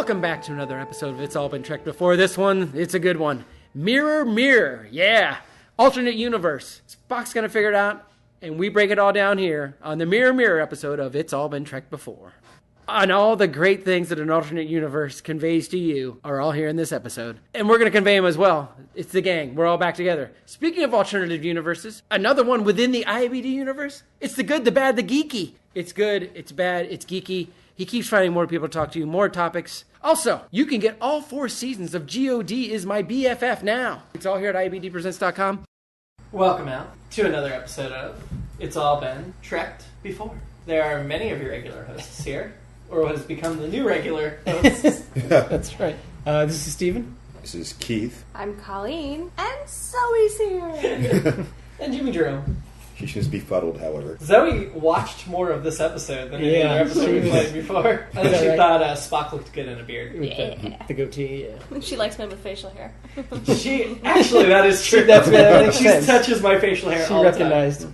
Welcome back to another episode of It's All Been Trek Before. This one, it's a good one. Mirror, mirror, yeah. Alternate universe. Spock's gonna figure it out, and we break it all down here on the Mirror, mirror episode of It's All Been Trek Before. And all the great things that an alternate universe conveys to you are all here in this episode. And we're going to convey them as well. It's the gang. We're all back together. Speaking of alternative universes, another one within the IABD universe. It's the good, the bad, the geeky. It's good, it's bad, it's geeky. He keeps finding more people to talk to, more topics. Also, you can get all 4 seasons of G.O.D. is my BFF now. It's all here at IABDpresents.com. Welcome out to another episode of It's All Been Trekked Before. There are many of your regular hosts here. Or what has become the new regular hosts. That's right. This is Steven. This is Keith. I'm Colleen. And Zoey's here. And Jimmy-Jerome. She should be befuddled, however. Zoey watched more of this episode than any other episode we played before. I think she thought Spock looked good in a beard. Yeah. The goatee, yeah. She likes men with facial hair. Actually, that is true. She touches my facial hair all the time. She recognized.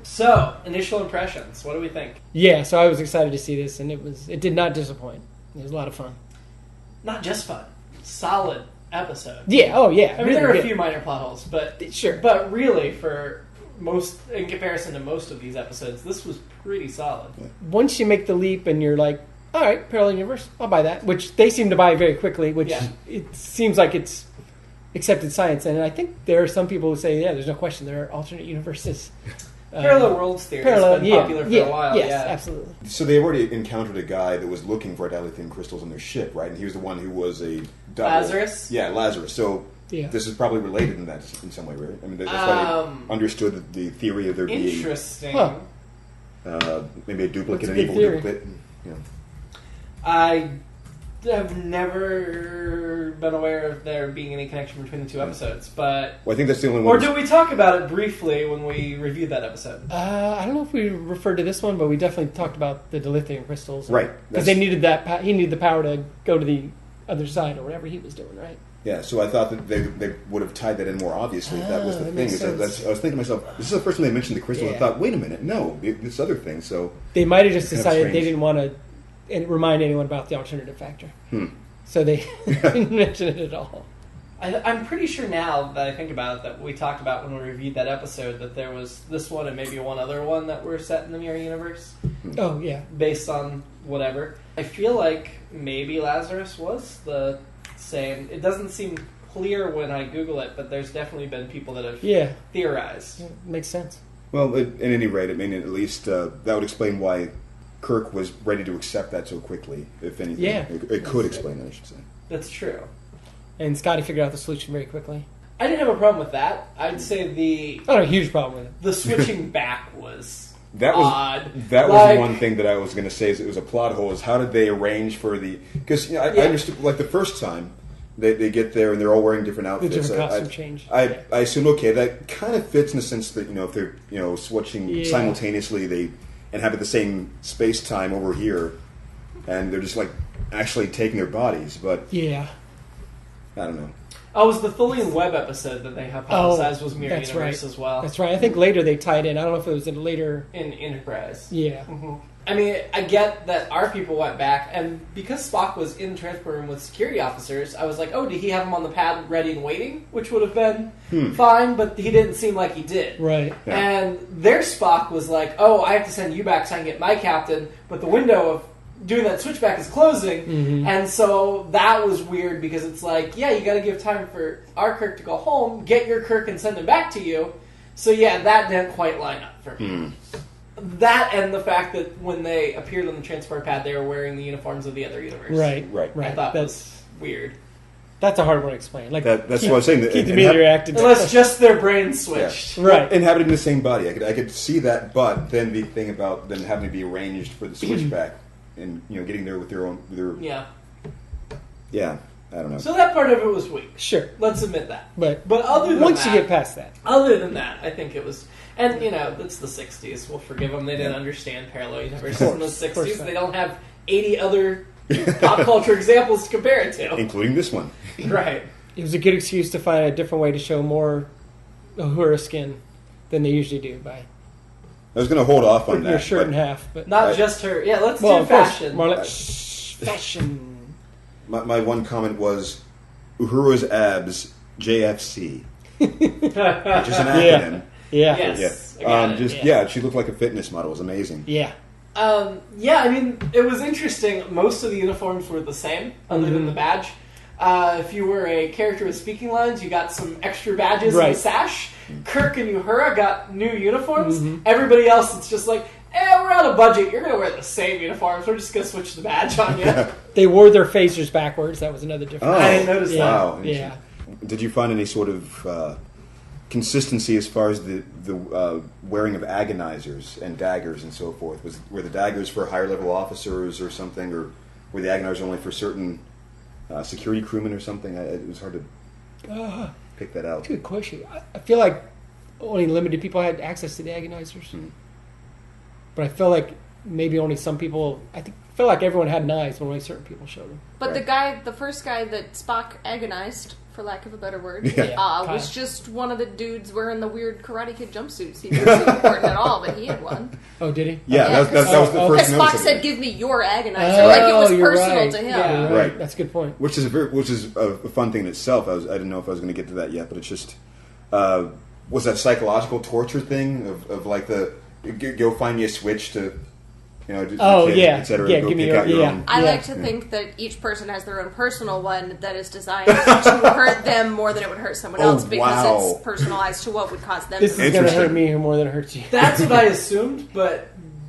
So, initial impressions. What do we think? Yeah, so I was excited to see this, and it did not disappoint. It was a lot of fun. Not just fun. Solid episode. Yeah, oh yeah. I mean, there are a few minor plot holes, but sure. But really, in comparison to most of these episodes, this was pretty solid. Once you make the leap and you're like, all right, parallel universe, I'll buy that, which they seem to buy very quickly, which it seems like it's accepted science. And I think there are some people who say, yeah, there's no question, there are alternate universes. Parallel worlds theory has been popular for a while. Yes, absolutely. So they already encountered a guy that was looking for dilithium crystals on their ship, right? And he was the one who was a double. Lazarus? Yeah, Lazarus. So this is probably related in some way, right? I mean, that's why they understood the theory of there being... Interesting. Maybe a duplicate, an an evil duplicate. Yeah. I have never been aware of there being any connection between the two episodes, but... Well, I think that's the only one... Or did we talk about it briefly when we reviewed that episode? I don't know if we referred to this one, but we definitely talked about the dilithium crystals. Right. Because they needed he needed the power to go to the other side or whatever he was doing, right? Yeah, so I thought that they would have tied that in more obviously if that was the thing. I was thinking to myself, this is the first time they mentioned the crystals. I thought, wait a minute, no, this other thing, so... They might have just decided they didn't want to remind anyone about the alternative factor. So they didn't mention it at all. I'm pretty sure now that I think about it that we talked about when we reviewed that episode that there was this one and maybe one other one that were set in the Mirror Universe. Oh, yeah. Based on whatever. I feel like maybe Lazarus was the same. It doesn't seem clear when I Google it, but there's definitely been people that have theorized. Yeah, makes sense. Well, at any rate, I mean, at least that would explain why Kirk was ready to accept that so quickly, if anything. Yeah. It could explain that, I should say. That's true. And Scotty figured out the solution very quickly. I didn't have a problem with that. I'd say I don't have a huge problem with it. The switching back was odd. That was one thing that I was going to say is it was a plot hole, is how did they arrange for the... Because I understood, like the first time, they get there and they're all wearing different outfits. The different costume change. I assume, okay, that kind of fits in the sense that, if they're switching simultaneously, and have it the same space-time over here, and they're just, actually taking their bodies, but... Yeah. I don't know. Oh, it was the Tholian Web episode that they hypothesized was Mirror Universe as well. That's right. I think later they tied in. I don't know if it was later... In Enterprise. Yeah. Mm-hmm. I mean, I get that our people went back, and because Spock was in the transport room with security officers, I was like, oh, did he have him on the pad ready and waiting? Which would have been fine, but he didn't seem like he did. Right. Yeah. And their Spock was like, oh, I have to send you back so I can get my captain, but the window of doing that switchback is closing, and so that was weird because it's like, yeah, you got to give time for our Kirk to go home, get your Kirk and send him back to you. So yeah, that didn't quite line up for me. That and the fact that when they appeared on the transport pad, they were wearing the uniforms of the other universe. Right. I thought that was weird. That's a hard one to explain. That's what I was saying. Keith immediately reacted. Unless just their brains switched. Yeah. Right. Inhabiting the same body. I could see that, but then the thing about them having to be arranged for the switchback and getting there with their own... Yeah, I don't know. So that part of it was weak. Sure. Let's admit that. But other than once you get past that. Other than that, I think it was... And, it's the 60s. We'll forgive them. They didn't understand parallel universes in the 60s. They don't have 80 other pop culture examples to compare it to. Including this one. Right. It was a good excuse to find a different way to show more Uhura skin than they usually do by... I was going to hold off on that. Your shirt in half. But not just her. Yeah, let's do fashion. More like fashion. my one comment was Uhura's abs JFC, which is an acronym. Yeah. Yes. I got it. She looked like a fitness model. It was amazing. Yeah. I mean, it was interesting. Most of the uniforms were the same, other than the badge. If you were a character with speaking lines, you got some extra badges and a sash. Kirk and Uhura got new uniforms. Everybody else, it's just like, we're on a budget. You're going to wear the same uniforms. We're just going to switch the badge on you. They wore their phasers backwards. That was another difference. I didn't notice that. Wow. Yeah. Did you find any sort of consistency as far as the wearing of agonizers and daggers and so forth? Were the daggers for higher level officers or something, or were the agonizers only for certain security crewmen or something? It was hard to pick that out. That's a good question. I feel like only limited people had access to the agonizers. But I feel like maybe only some people... I feel like everyone had knives, but only certain people showed them. But the first guy that Spock agonized, for lack of a better word, was just one of the dudes wearing the weird Karate Kid jumpsuits. He wasn't important at all, but he had one. Oh, did he? Yeah, that was the first Because notice. Spock said, "Give me your agonizer," like it was personal to him. Yeah, right. That's a good point. Which is a fun thing in itself. I didn't know if I was going to get to that yet, but it's just was that psychological torture thing of like the go find me a switch to. Et cetera, yeah, go give me pick out your yeah. own. I like to think that each person has their own personal one that is designed to hurt them more than it would hurt someone else because it's personalized to what would cause them. This is going to hurt me more than it hurts you. That's what I assumed, but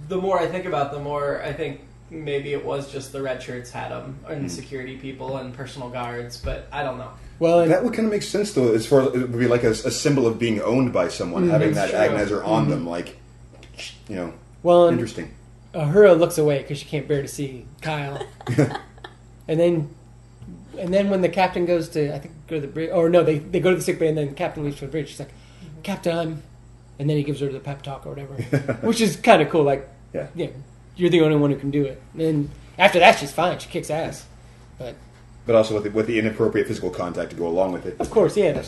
the more I think about it, the more I think maybe it was just the red shirts had them, and security people and personal guards, but I don't know. Well, that would kind of make sense, though, as far as it would be like a symbol of being owned by someone, having that agonizer on them, like, interesting. Uhura looks away because she can't bear to see Kyle. and then when the captain goes to, I think, go to the bridge, or no, they go to the sick bay, and then the captain leaves for the bridge. She's like, "Captain," and then he gives her the pep talk or whatever, which is kind of cool. Like, you're the only one who can do it. And then after that, she's fine. She kicks ass. But also with the inappropriate physical contact to go along with it. Of course, yeah.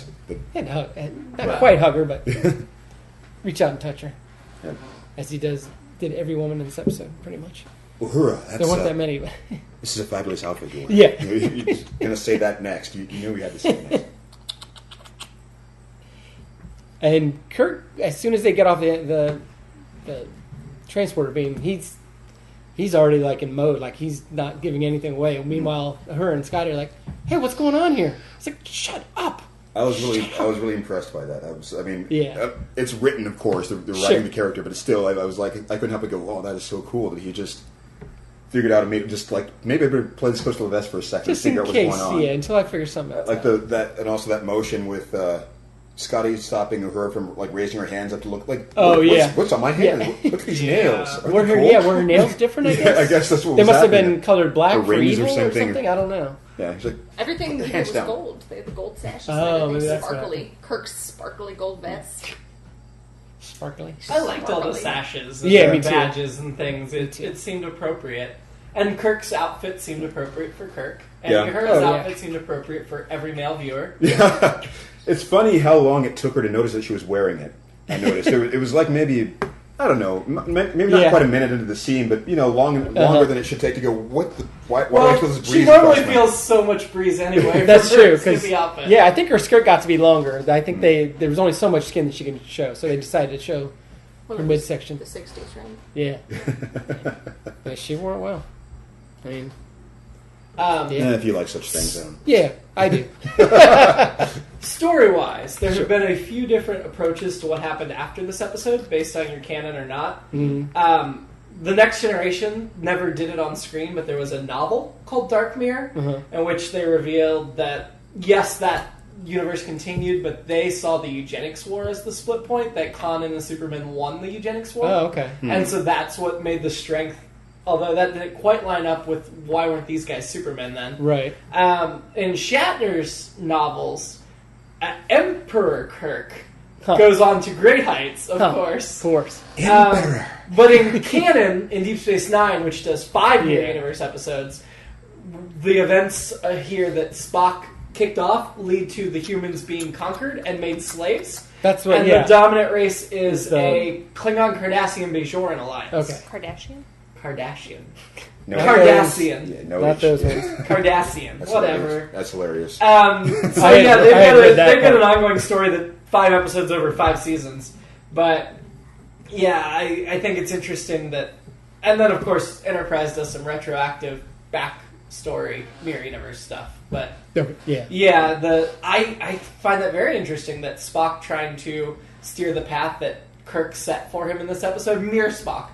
Not quite hug her, but reach out and touch her, as he did every woman in this episode, pretty much. Uhura, there weren't that many. But this is a fabulous outfit you're wearing. Yeah. You're going to say that next. You knew we had to say it next. And Kirk, as soon as they get off the transporter beam, he's already like in mode, like he's not giving anything away. Meanwhile, her and Scotty are like, "Hey, what's going on here?" It's like, "Shut up." I was really impressed by that. It's written, of course. They're writing the character, but it's still. I was like, I couldn't help but go, "Oh, that is so cool that he just figured out and made it just like maybe I better play this close to the vest for a second just and figure in out case, what's going on." Yeah, until I figure something out. Like that, and also that motion with Scotty stopping her from like raising her hands up to look like. What's on my hand? Yeah. Look at these nails. Were her nails different? I guess. I guess that's what they was must have happening. been colored black or for evil or something. I don't know. Yeah, he's like everything here was down. gold. They had the gold sashes. Oh, maybe that's sparkly. Kirk's sparkly gold vest. Sparkly. I liked all the sashes and me too. badges and things. It seemed appropriate. And Kirk's outfit seemed appropriate for Kirk. And Uhura's outfit seemed appropriate for every male viewer. Yeah. It's funny how long it took her to notice that she was wearing it. I noticed. It was like maybe, I don't know, maybe not quite a minute into the scene, but, longer than it should take to go, why do I feel this breeze? She normally feels so much breeze anyway. That's true. Outfit. I think her skirt got to be longer. I think there was only so much skin that she could show, so they decided to show her midsection. The 60s, right? Yeah. But she wore it well. I mean... if you like such things, yeah, I do. Story-wise, there have been a few different approaches to what happened after this episode, based on your canon or not. Mm-hmm. The Next Generation never did it on screen, but there was a novel called Dark Mirror, in which they revealed that, yes, that universe continued, but they saw the eugenics war as the split point, that Khan and the Superman won the eugenics war. Oh, okay. And so that's what made the strength. Although that didn't quite line up with why weren't these guys Supermen then. Right. In Shatner's novels, Emperor Kirk goes on to great heights, of course. Of course. But in canon, in Deep Space Nine, which does 5 Mirror Universe episodes, the events here that Spock kicked off lead to the humans being conquered and made slaves. That's what. And the dominant race is a Klingon Cardassian Bajoran alliance. Okay. Kardashian? Kardashian. No, Cardassian. Yeah, no Not H. those ones. Cardassian. That's Whatever. Hilarious. That's hilarious. So yeah, they've got an ongoing story that 5 episodes over 5 seasons. But yeah, I think it's interesting that, and then of course Enterprise does some retroactive backstory mirror universe stuff. But I find that very interesting that Spock trying to steer the path that Kirk set for him in this episode, mere Spock.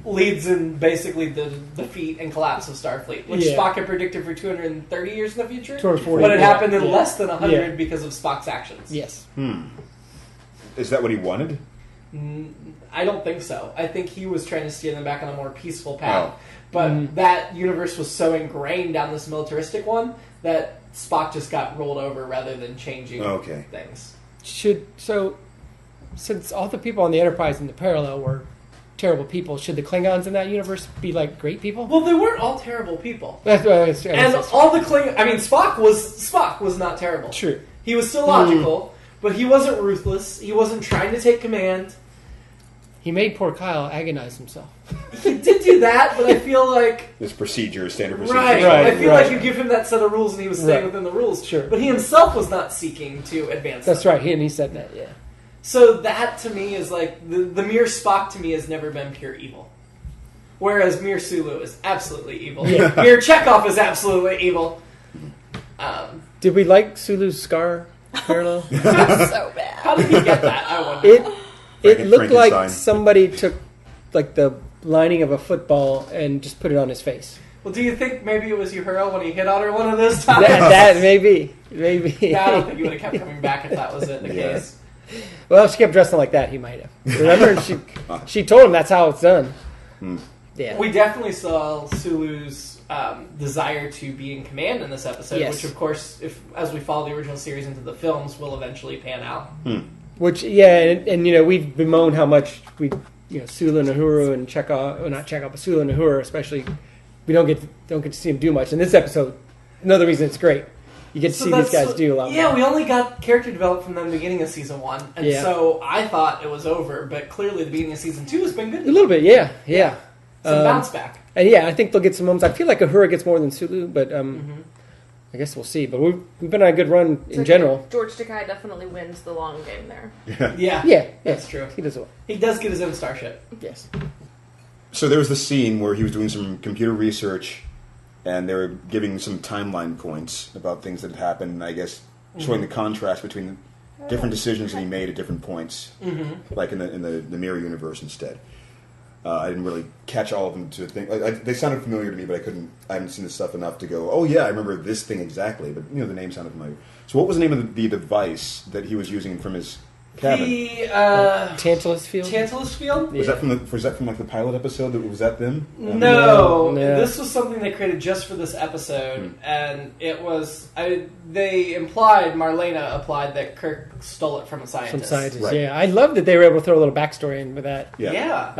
Leads in basically the defeat and collapse of Starfleet, which Spock had predicted for 230 years in the future. 240, but it happened in less than 100 because of Spock's actions. Yes. Is that what he wanted? I don't think so. I think he was trying to steer them back on a more peaceful path. But that universe was so ingrained down this militaristic one that Spock just got rolled over rather than changing things. Since all the people on the Enterprise in the parallel were terrible people, should the Klingons in that universe be like great people? Well, they weren't all terrible people. That's all the Klingons. I mean, Spock was not terrible. True. He was still logical, but he wasn't ruthless. He wasn't trying to take command. He made poor Kyle agonize himself. He did do that, but I feel like this standard procedure. Right. I feel like you give him that set of rules, and he was staying within the rules. Sure. But he himself was not seeking to advance. That's right. He said that. Yeah. So that to me is like the mere Spock to me has never been pure evil, whereas mere Sulu is absolutely evil. Yeah. Mere Chekhov is absolutely evil. Did we like Sulu's scar parallel? So bad. How did he get that? I wonder. It looked like somebody took like the lining of a football and just put it on his face. Well, do you think maybe it was Uhura when he hit on her one of those times? that maybe. No, I don't think he would have kept coming back if that was the case. Well, if she kept dressing like that, he might have. Remember, she told him that's how it's done. Yeah. We definitely saw Sulu's desire to be in command in this episode, which, of course, as we follow the original series into the films, will eventually pan out. Which, and we've bemoaned how much Sulu and Uhura and Chekhov, well, not Chekhov, but Sulu and Uhura especially, we don't get to see him do much. In this episode, another reason it's great. You get to see these guys do a lot more. Yeah, we only got character development from them beginning of season 1. And so I thought it was over, but clearly the beginning of season 2 has been good. A little bit, yeah. Some bounce back. And I think they'll get some moments. I feel like Uhura gets more than Sulu, but I guess we'll see. But we've been on a good run in general. George Takei definitely wins the long game there. Yeah, that's true. He does well. He does get his own starship. Yes. So there was the scene where he was doing some computer research, and they were giving some timeline points about things that had happened, I guess showing the contrast between different decisions that he made at different points, like in the mirror universe instead. I didn't really catch all of them to think. They sounded familiar to me, but I hadn't seen this stuff enough to go, oh yeah, I remember this thing exactly, but the name sounded familiar. So what was the name of the device that he was using from his cabin? The Tantalus Field? Tantalus Field? Was that from like the pilot episode? Was that them? No. This was something they created just for this episode, and it was Marlena implied that Kirk stole it from a scientist. Right. Yeah. I love that they were able to throw a little backstory in with that. Yeah.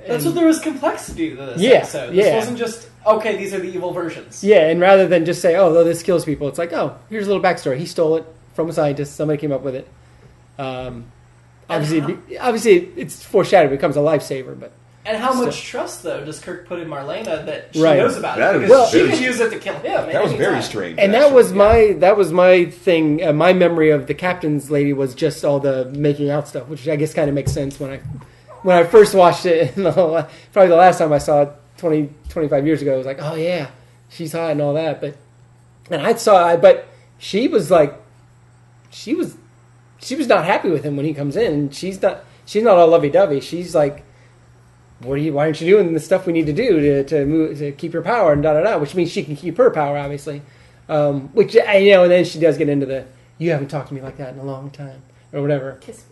That's what there was complexity to this episode. This wasn't just, okay, these are the evil versions. Yeah, and rather than just say, oh, this kills people, it's like, oh, here's a little backstory. He stole it from a scientist. Somebody came up with it. Obviously, it's foreshadowed. It becomes a lifesaver, but. And how much trust, though, does Kirk put in Marlena that she knows about it? Because she could use it to kill him. That was very strange. And that was my thing. My memory of the captain's lady was just all the making out stuff, which I guess kind of makes sense when I first watched it. Probably the last time I saw it 20, 25 years ago, I was like, oh yeah, she's hot and all that. But she was like, she was not happy with him when he comes in. She's not all lovey-dovey. She's like, why aren't you doing the stuff we need to do to keep your power and da-da-da, which means she can keep her power, obviously. And then she does get into you haven't talked to me like that in a long time, or whatever. Kiss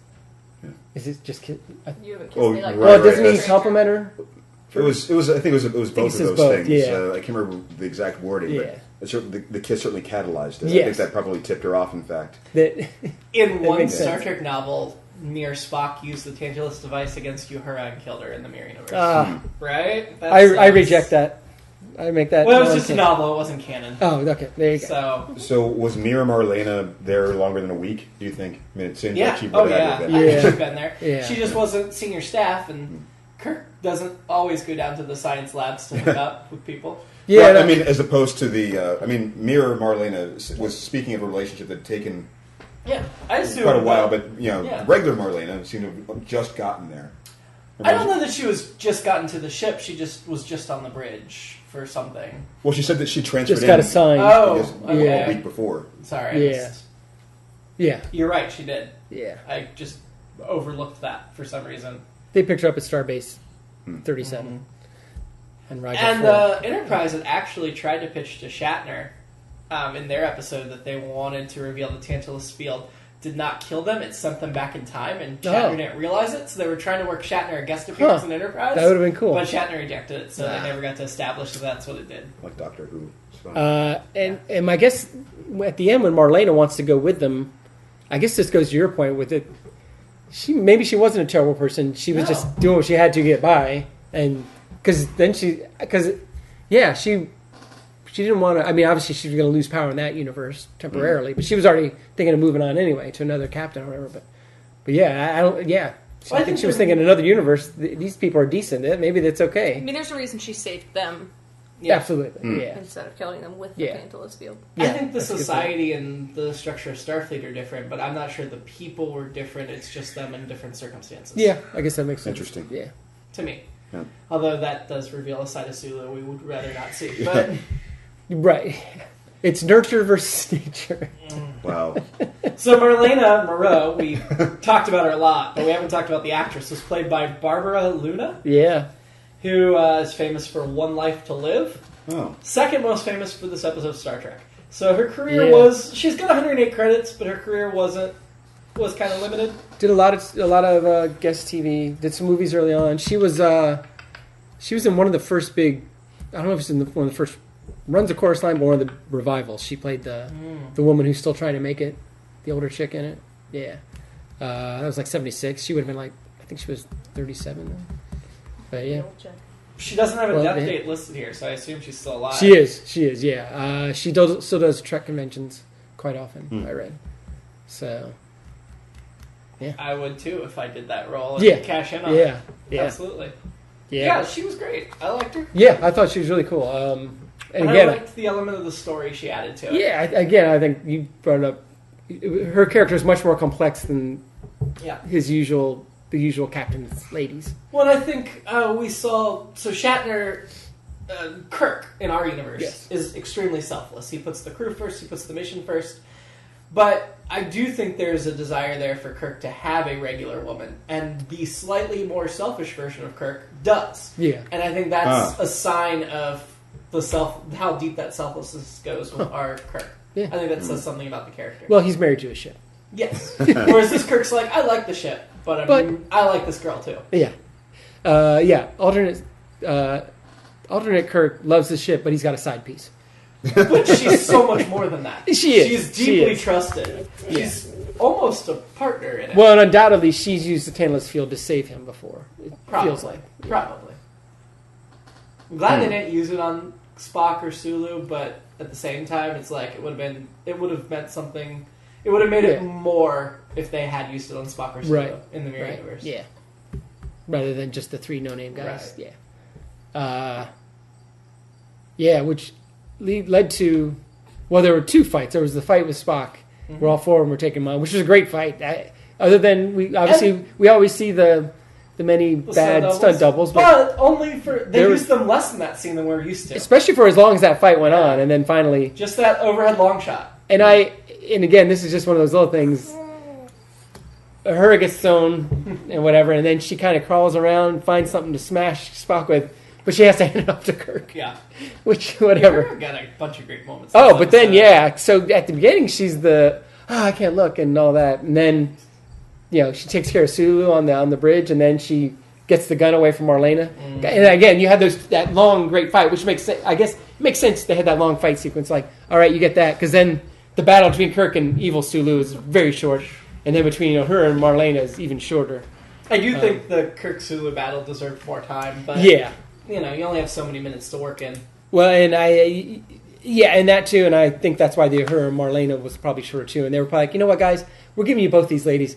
me. Is it just kiss? You haven't kissed me like that. Well, doesn't he compliment her? It was. I think it was both of those things. Yeah. I can't remember the exact wording, but the kiss certainly catalyzed it. Yes. I think that probably tipped her off. In fact, in one Star Trek novel, Mir Spock used the Tantalus device against Uhura and killed her in the Mirror Universe. Right? I reject that. I make that. Well, it was just a novel. It wasn't canon. Oh, okay. There you go. So was Mira Marlena there longer than a week? Do you think? I mean, it seems like she I think she'd been there. Yeah. She just wasn't senior staff, and Kirk doesn't always go down to the science labs to hook up with people. Yeah, well, I mean, as opposed to Mirror Marlena was speaking of a relationship that had taken I assume quite a while, but the regular Marlena seemed to have just gotten there. I don't know that she was just gotten to the ship. She was just on the bridge for something. Well, she said that she transferred just got assigned. a week before. Sorry. Yeah. You're right, she did. Yeah. I just overlooked that for some reason. They picked her up at Starbase 37. Mm-hmm. And the Enterprise had actually tried to pitch to Shatner in their episode that they wanted to reveal the Tantalus field did not kill them. It sent them back in time, and Shatner didn't realize it, so they were trying to work Shatner a guest appearance in Enterprise. That would have been cool. But Shatner rejected it, so they never got to establish that that's what it did. Like Doctor Who. And I guess at the end when Marlena wants to go with them, I guess this goes to your point with it. Maybe she wasn't a terrible person. She was just doing what she had to get by, and she didn't want to. I mean, obviously she was going to lose power in that universe temporarily, but she was already thinking of moving on anyway to another captain or whatever. But yeah, I don't. Yeah, I think she was thinking another universe. These people are decent. Maybe that's okay. I mean, there's a reason she saved them. Yeah. Absolutely. Yeah. Instead of killing them with the Tantalus field. I think the society and the structure of Starfleet are different, but I'm not sure the people were different. It's just them in different circumstances. Yeah, I guess that makes sense. Interesting. Yeah. To me. Yeah. Although that does reveal a side of Sulu we would rather not see. But right. It's nurture versus nature. Wow. So Marlena Moreau, we talked about her a lot, but we haven't talked about the actress, was played by Barbara Luna. Yeah. Who is famous for One Life to Live. Oh. Second most famous for this episode of Star Trek. So her career she's got 108 credits, but her career was kind of limited. Did a lot of guest TV. Did some movies early on. She was in one of the first big. I don't know if it's in one of the first runs a chorus line, but one of the revivals. She played the woman who's still trying to make it, the older chick in it. Yeah, that was like 76. She would have been like, I think she was 37 then. But yeah. She doesn't have a death date listed here, so I assume she's still alive. She is, yeah. She still does Trek conventions quite often, I read. So, yeah. I would too if I did that role and cash in on it. Yeah. Absolutely. Yeah, she was great. I liked her. Yeah, I thought she was really cool. And again, I liked the element of the story she added to it. Yeah, I think you brought it up. Her character is much more complex than the usual captain's ladies. Well, I think we saw... So Shatner, Kirk, in our universe, is extremely selfless. He puts the crew first, he puts the mission first. But I do think there's a desire there for Kirk to have a regular woman. And the slightly more selfish version of Kirk does. Yeah. And I think that's a sign of how deep that selflessness goes with our Kirk. Yeah. I think that says something about the character. Well, he's married to a ship. Yes. Whereas this Kirk's like, I like the ship, but I like this girl too. Yeah. Alternate Kirk loves the ship, but he's got a side piece. But she's so much more than that. She is. She's deeply trusted. She's almost a partner in it. Well, and undoubtedly, she's used the Tantalus field to save him before. Feels like. Probably. I'm glad they didn't use it on Spock or Sulu, but at the same time, it's like it would have meant something. It would have made it more if they had used it on Spock or Sulu in the Mirror Universe. Yeah. Rather than just the 3 no-name guys. Right. Yeah. Which led to... Well, there were 2 fights. There was the fight with Spock, where all 4 of them were taking mine, which was a great fight. Other than, we always see the many bad stunt doubles. But only they used them less in that scene than we're used to. Especially for as long as that fight went on, and then finally... Just that overhead long shot. And again, this is just one of those little things. Her gets thrown and whatever, and then she kind of crawls around, finds something to smash Spock with, but she has to hand it off to Kirk. Yeah. Which, whatever. Kirk got a bunch of great moments. Oh, but then, so at the beginning, she's I can't look and all that, and then, she takes care of Sulu on the bridge, and then she gets the gun away from Marlena. And again, you had that long, great fight, which makes sense. I guess it makes sense they had that long fight sequence. Like, all right, you get that, because then the battle between Kirk and evil Sulu is very short, and then between her and Marlena is even shorter. I do think the Kirk-Sulu battle deserved more time, but you only have so many minutes to work in. Well, and and that too, and I think that's why her and Marlena was probably shorter too, and they were probably like, you know what, guys, we're giving you both these ladies.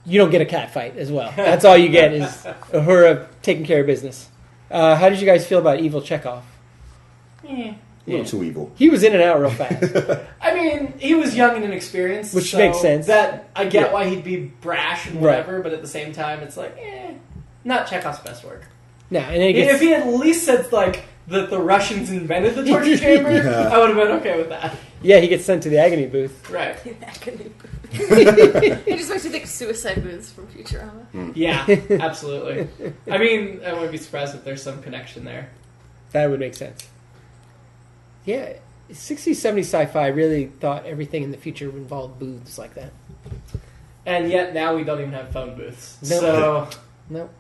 you don't get a cat fight as well. That's all you get is Uhura taking care of business. How did you guys feel about Evil Chekhov? A little too evil. He was in and out real fast. I mean, he was young and inexperienced, which makes sense. That I get why he'd be brash and whatever, right. but at the same time, it's like, not Chekhov's best work. No, and then if he had at least said like that the Russians invented the torture chamber, I would have been okay with that. Yeah, he gets sent to the agony booth. Right. The agony booth. It just makes you think of suicide booths from Futurama. Yeah, absolutely. I mean, I wouldn't be surprised if there's some connection there. That would make sense. Yeah, 60s, 70s sci-fi really thought everything in the future would involve booths like that. And yet now we don't even have phone booths. No. So... No.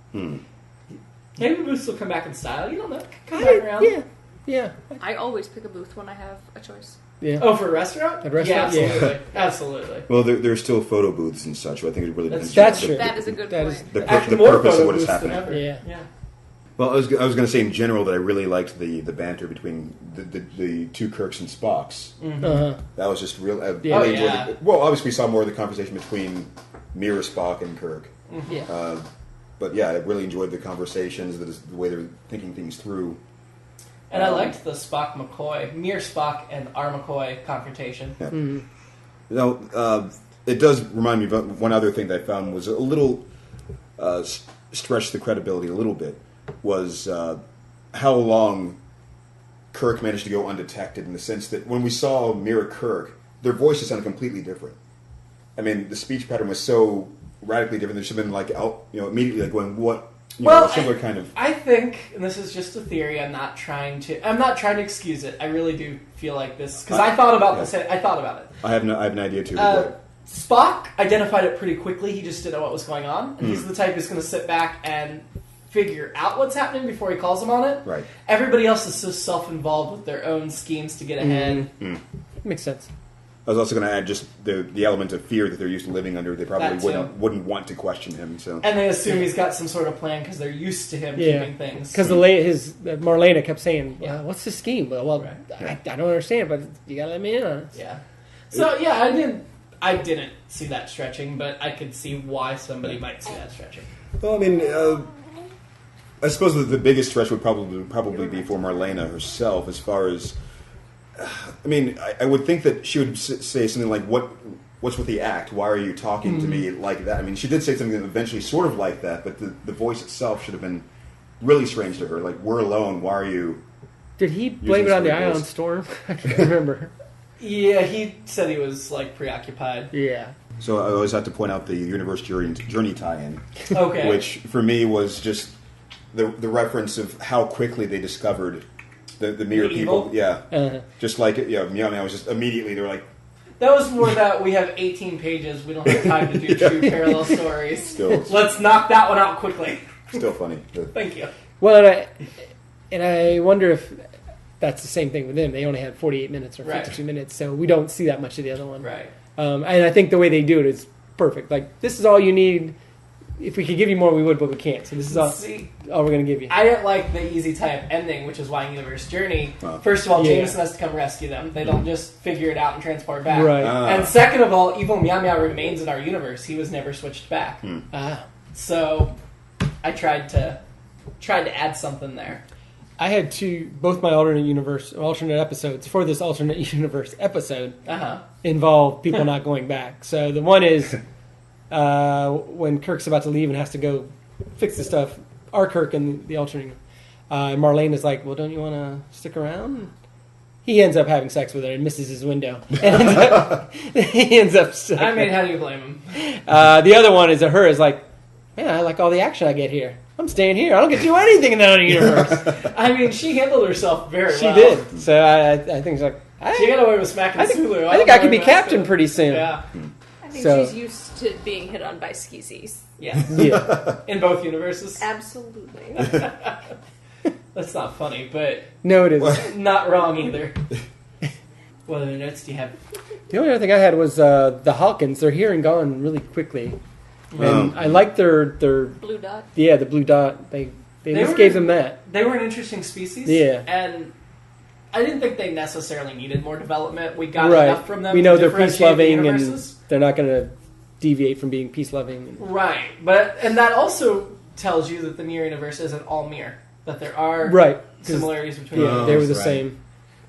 Maybe booths will come back in style. You don't know. Come back around. Yeah. I always pick a booth when I have a choice. Yeah. Oh, for a restaurant? A restaurant? Yeah, absolutely. Absolutely. Well, there's still photo booths and such. So I think it really depends. That's true. That is a good point. The Actually, purpose of what is happening. Yeah. Well, I was going to say in general that I really liked the banter between the two Kirks and Spocks. Mm-hmm. Uh-huh. That was just real. I Yeah. really enjoyed it. Well, obviously we saw more of the conversation between Mirror, Spock, and Kirk. Mm-hmm. Yeah. But yeah, I really enjoyed the conversations, the way they were thinking things through. And I liked the Spock McCoy, Mir Spock and R McCoy confrontation. Yeah. Mm-hmm. You know, it does remind me of one other thing that I found was a little stretched the credibility a little bit. Was how long Kirk managed to go undetected, in the sense that when we saw Mirror Kirk, their voices sounded completely different. I mean, the speech pattern was so radically different. There should have been like immediately like going what. Similar kind of. I think, and this is just a theory. I'm not trying to excuse it. I really do feel like this because I thought about this. I thought about it. I have an idea too. Spock identified it pretty quickly. He just didn't know what was going on, and he's the type who's going to sit back and figure out what's happening before he calls them on it. Right. Everybody else is so self-involved with their own schemes to get ahead. Makes sense. I was also going to add just the element of fear that they're used to living under. They probably wouldn't want to question him. So. And they assume he's got some sort of plan because they're used to him keeping things. Because Marlena kept saying, "What's the scheme?" Well, right. I don't understand, but you gotta let me in on it. Yeah. So I didn't see that stretching, but I could see why somebody might see that stretching. Well, I mean, I suppose that the biggest stretch would probably be for Marlena herself, as far as. I mean, I would think that she would say something like, "What's with the act? Why are you talking to me like that?" I mean, she did say something that eventually sort of like that, but the voice itself should have been really strange to her. Like, "We're alone. Why are you?" Did he blame it on the ion storm? I can't remember. Yeah, he said he was like preoccupied. Yeah. So I always have to point out the Universe Journey tie-in, okay, which for me was just the reference of how quickly they discovered. The mirror people, just like Meow Meow was just immediately they were like. That was more that we have 18 pages. We don't have time to do two parallel stories. Let's knock that one out quickly. Still funny. Thank you. Well, and I wonder if that's the same thing with them. They only had 48 minutes or 52 minutes, so we don't see that much of the other one. Right. And I think the way they do it is perfect. Like, this is all you need. If we could give you more, we would, but we can't. So this is all we're going to give you. I didn't like the easy tie-up ending, which is why in Universe Journey, first of all, Jameson has to come rescue them. They don't just figure it out and transport back. Right. And second of all, Evil Meow Meow remains in our universe. He was never switched back. So I tried to add something there. I had both my alternate episodes for this alternate universe episode involve people not going back. So the one is when Kirk's about to leave and has to go fix the stuff. Our Kirk and the alternate. Marlene is like, "Well, don't you want to stick around?" He ends up having sex with her and misses his window. He ends up. I mean, how do you blame him? The other one is her is like, "Man, I like all the action I get here. I'm staying here. I don't get to do anything in the other universe." I mean, she handled herself very well. She did. So I think she's like, she got away with smacking Sulu. I think I could be captain pretty soon. Yeah. I think she's used to being hit on by skeezies. Yeah. In both universes. Absolutely. That's not funny, but no, it is not wrong either. What other notes do you have? The only other thing I had was the Hawkins. They're here and gone really quickly, and I like their blue dot. Yeah, the blue dot. They just gave them that. They were an interesting species. Yeah, and I didn't think they necessarily needed more development. We got enough from them. We know they're peace loving, and they're not going to deviate from being peace-loving. Right, and that also tells you that the mirror universe isn't all mirror. That there are similarities between them. Yeah, they were the same.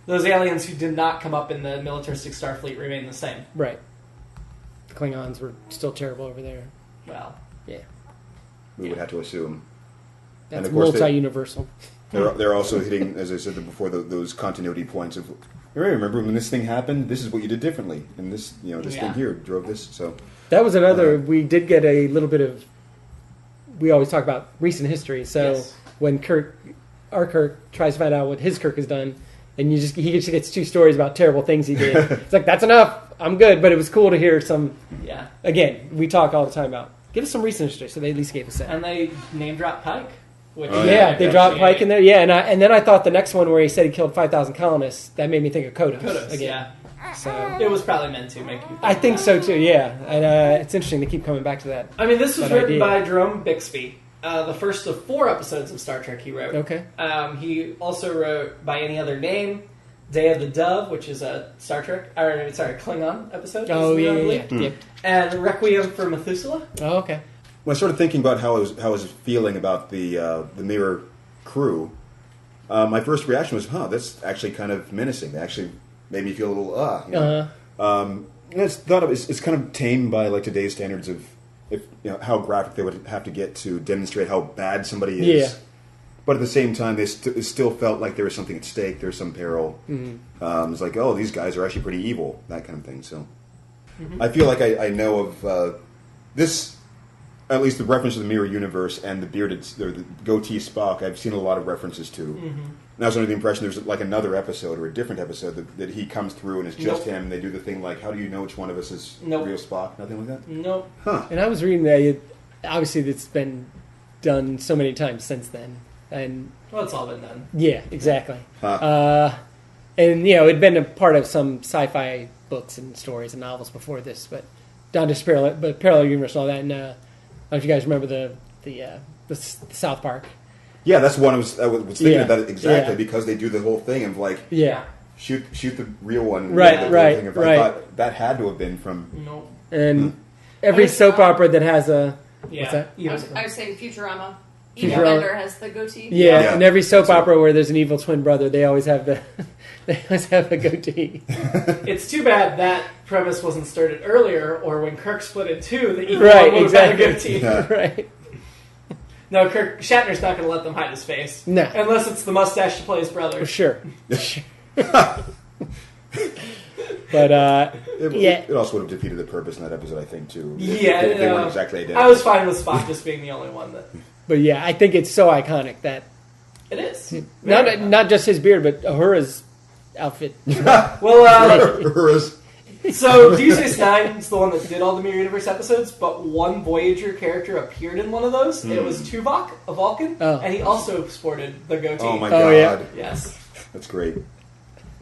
Those aliens who did not come up in the militaristic Starfleet remain the same. Right. The Klingons were still terrible over there. Well, yeah. We would have to assume. That's and of course multi-universal. They're also hitting, as I said before, those continuity points of. Remember when this thing happened? This is what you did differently, and this thing here drove this. So that was another. We did get a little bit of. We always talk about recent history. So when our Kirk tries to find out what his Kirk has done, and he just gets 2 stories about terrible things he did. It's like, that's enough. I'm good. But it was cool to hear some. Yeah. Again, we talk all the time about give us some recent history. So they at least gave us that. And they name dropped Pike. Which they dropped Pike in there. Yeah, and then I thought the next one where he said he killed 5,000 colonists, that made me think of Kodos again. Yeah. So it was probably meant to make you think I think so too, yeah. And it's interesting to keep coming back to that. I mean, this was written by Jerome Bixby. The first of 4 episodes of Star Trek he wrote. Okay. He also wrote By Any Other Name, Day of the Dove, which is a Klingon episode. Oh, yeah. Yep. And Requiem for Methuselah. Oh, okay. When I started thinking about how I was feeling about the Mirror crew, my first reaction was, that's actually kind of menacing. It actually made me feel a little, it's kind of tame by like today's standards of how graphic they would have to get to demonstrate how bad somebody is. Yeah. But at the same time, it still felt like there was something at stake. There's some peril. Mm-hmm. It's like, these guys are actually pretty evil, that kind of thing. So I feel like I know of this. At least the reference to the mirror universe and the bearded, or the goatee Spock, I've seen a lot of references to. Mm-hmm. And I was under the impression there's like another episode or a different episode that he comes through and it's just him. And they do the thing like, how do you know which one of us is real Spock? Nothing like that? Nope. Huh. And I was reading that, obviously it's been done so many times since then. And well, it's all been done. Yeah, exactly. Huh. And, it'd been a part of some sci-fi books and stories and novels before this, but down to parallel universe and all that. And, I don't know if you guys remember the South Park. Yeah, that's one I was thinking about it exactly because they do the whole thing of like shoot the real one. Right. I thought that had to have been from. No. And every soap opera that has a what's that? I was saying Futurama. Evil Bender has the goatee. Yeah, and every soap opera where there's an evil twin brother, they always have a goatee. It's too bad that premise wasn't started earlier, or when Kirk split in 2, the evil one would have had a goatee. Yeah. Right. No, Shatner's not going to let them hide his face. No. Unless it's the mustache to play his brother. Sure. But it also would have defeated the purpose in that episode, I think, too. They weren't exactly identical. I was fine with Spock just being the only one that. But yeah, I think it's so iconic that it is not just his beard, but Uhura's outfit. Uhura's. So Deep Space Nine is the one that did all the Mirror Universe episodes, but one Voyager character appeared in one of those. It was Tuvok, a Vulcan, and he also sported the goatee. Oh my god! Yeah. Yes, that's great.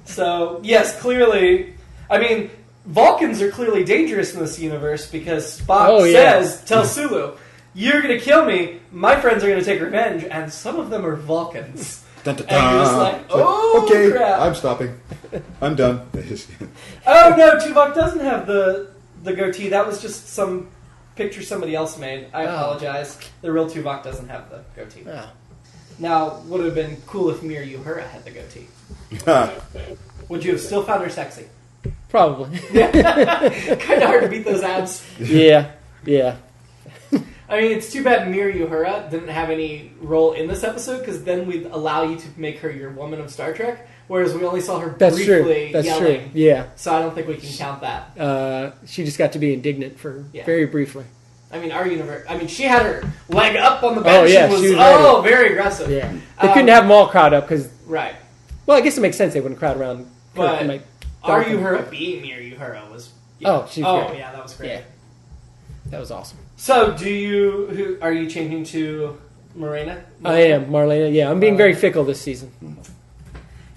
So yes, clearly, I mean, Vulcans are clearly dangerous in this universe because Spock says, "Tell Sulu, you're going to kill me. My friends are going to take revenge, and some of them are Vulcans." Dun, dun, dun. And you're just like, okay, crap. I'm stopping. I'm done. Oh no, Tuvok doesn't have the goatee. That was just some picture somebody else made. I apologize. The real Tuvok doesn't have the goatee. Oh. Now, would have been cool if Mir Uhura had the goatee. Would you have still found her sexy? Probably. Kind of hard to beat those abs. Yeah. I mean, it's too bad Mir Uhura didn't have any role in this episode, because then we'd allow you to make her your woman of Star Trek, whereas we only saw her briefly That's yelling. true. Yeah. So I don't think we can count that. She just got to be indignant for very briefly. I mean, our universe. I mean, she had her leg up on the bench. She was very aggressive. Yeah. They couldn't have them all crowd up because. Right. Well, I guess it makes sense they wouldn't crowd around. But our Uhura being Mir Uhura was. Yeah. She was great. Yeah, that was great. Yeah. That was awesome. So, are you changing to Marlena? I am, Marlena. Yeah, I'm being very fickle this season.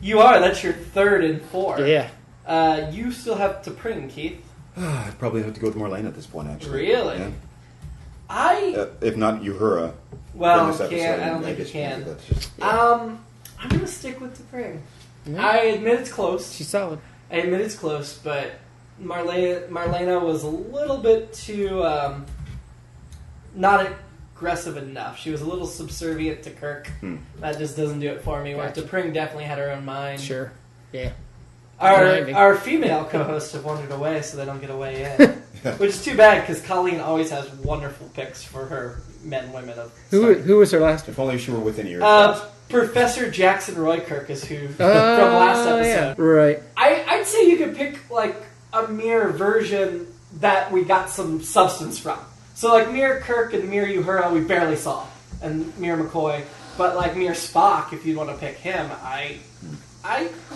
You are. That's your 3rd and 4. Yeah. You still have to T'Pring, Keith. I'd probably have to go with Marlena at this point, actually. Really? Yeah. If not Uhura. Well, I don't think you can. I'm going to stick with T'Pring. Yeah. I admit it's close. She's solid. I admit it's close, but Marlena was a little bit too not aggressive enough. She was a little subservient to Kirk. That just doesn't do it for me. Where T'Pring definitely had her own mind. Sure. Yeah. Our female co-hosts have wandered away, so they don't get away in. Which is too bad, because Colleen always has wonderful picks for her men, women. Who was her last one? If only she were within earshot. Professor Jackson Roykirk is who from last episode. Yeah. Right. I'd say you could pick like a mirror version that we got some substance from. So like Mirror Kirk and Mirror Uhura we barely saw, and Mirror McCoy. But like Mirror Spock, if you'd want to pick him, I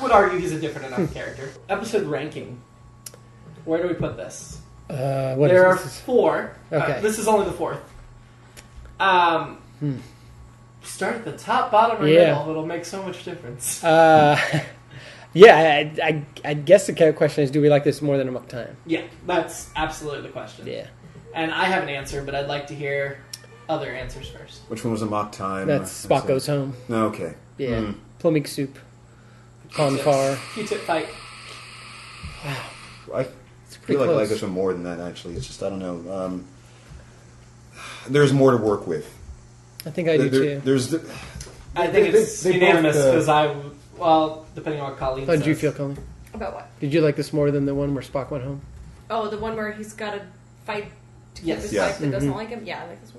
would argue he's a different enough character. Episode ranking. Where do we put this? There are 4. Okay. This is only the 4th. Start at the top, bottom, or middle. It'll make so much difference. Yeah, I guess the question is, do we like this more than Amok Time? Yeah, that's absolutely the question. Yeah. And I have an answer, but I'd like to hear other answers first. Which one was Amok Time? That's Spock Goes Home. Okay. Yeah. Plumig Soup. Confar. Q-tip fight. I feel like I like this one more than that, actually. It's just, I don't know. There's more to work with. I think I do, too. I think it's unanimous, because depending on what Colleen says. How did you feel, Colleen? About what? Did you like this more than the one where Spock went home? Oh, the one where he's got to fight to keep his Yes. wife that doesn't like him? Yeah, I like this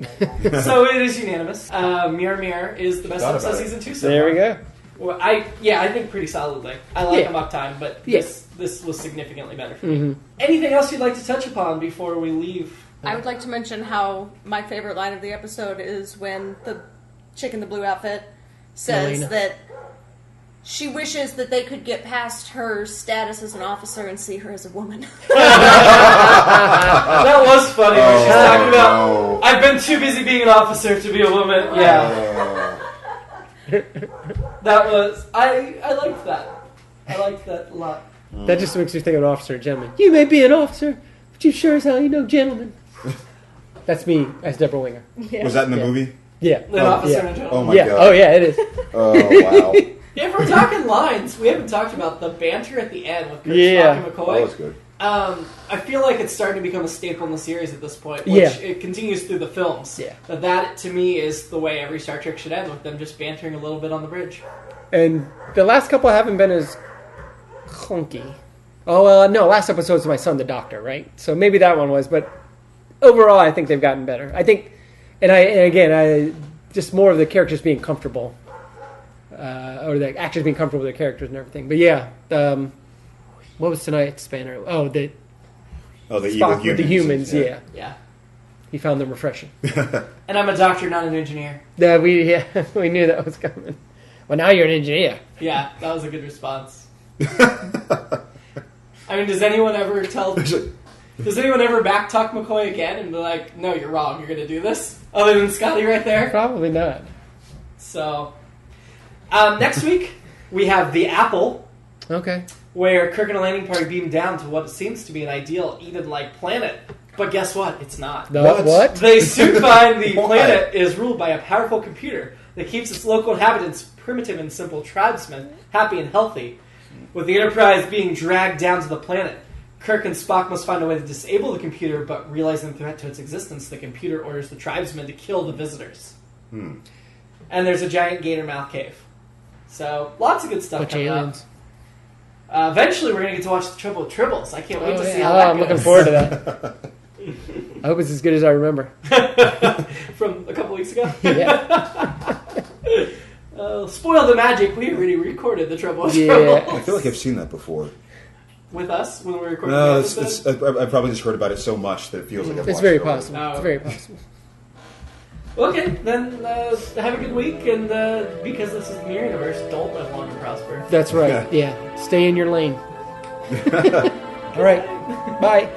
one. So it is unanimous. Mirror Mirror is the best episode of season 2 so there far. we go. Well, I think pretty solidly. I like Amok Time, but this was significantly better for me. Anything else you'd like to touch upon before we leave? I would like to mention how my favorite line of the episode is when the chick in the blue outfit says Marlena. that she wishes that they could get past her status as an officer and see her as a woman. That was funny when she's talking about, I've been too busy being an officer to be a woman. Yeah. That was, I liked that. I liked that a lot. That just makes you think of an officer and gentleman. You may be an officer, but you sure as hell you know gentlemen. That's me as Deborah Winger. Yeah. Was that in the movie? Yeah. An officer and a gentleman. Oh my god. Oh yeah, it is. Oh wow. Yeah, if we're talking lines, we haven't talked about the banter at the end with Kirk, Yeah. Spock, and McCoy. That was good. I feel like it's starting to become a staple in the series at this point, which it continues through the films. Yeah. But that, to me, is the way every Star Trek should end, with them just bantering a little bit on the bridge. And the last couple haven't been as clunky. Oh, no, last episode was my son, the doctor, right? So maybe that one was, but overall, I think they've gotten better. I think, and again, just more of the characters being comfortable, or the actors being comfortable with their characters and everything. But yeah, what was tonight's banner? Oh, the evil Spock humans. with the humans, yeah. Yeah. He found them refreshing. And I'm a doctor, not an engineer. Yeah, we knew that was coming. Well, now you're an engineer. Yeah, that was a good response. I mean, does anyone ever backtalk McCoy again and be like, no, you're wrong, you're going to do this? Other than Scotty right there? Probably not. So, next week, we have The Apple, Okay. where Kirk and a landing party beam down to what seems to be an ideal Eden-like planet. But guess what? It's not. What? They soon find the What? planet is ruled by a powerful computer that keeps its local inhabitants, primitive and simple tribesmen, happy and healthy. With the Enterprise being dragged down to the planet, Kirk and Spock must find a way to disable the computer, but realizing the threat to its existence, the computer orders the tribesmen to kill the visitors. And there's a giant gator mouth cave. So, lots of good stuff Bunch of coming up. aliens. Eventually, we're going to get to watch The Trouble with Tribbles. I can't wait to see how that I'm goes. looking forward to that. I hope it's as good as I remember. From a couple weeks ago? Yeah. Spoil the magic. We already recorded The Trouble with Yeah. Tribbles. I feel like I've seen that before. With us when we were recording No, the episode? I've probably just heard about it so much that it feels like I've It's watched very it already. possible. Oh. It's very possible. Okay, then have a good week, and because this is the Mirror Universe, don't live long and prosper. That's right. Yeah. Stay in your lane. All right. Bye.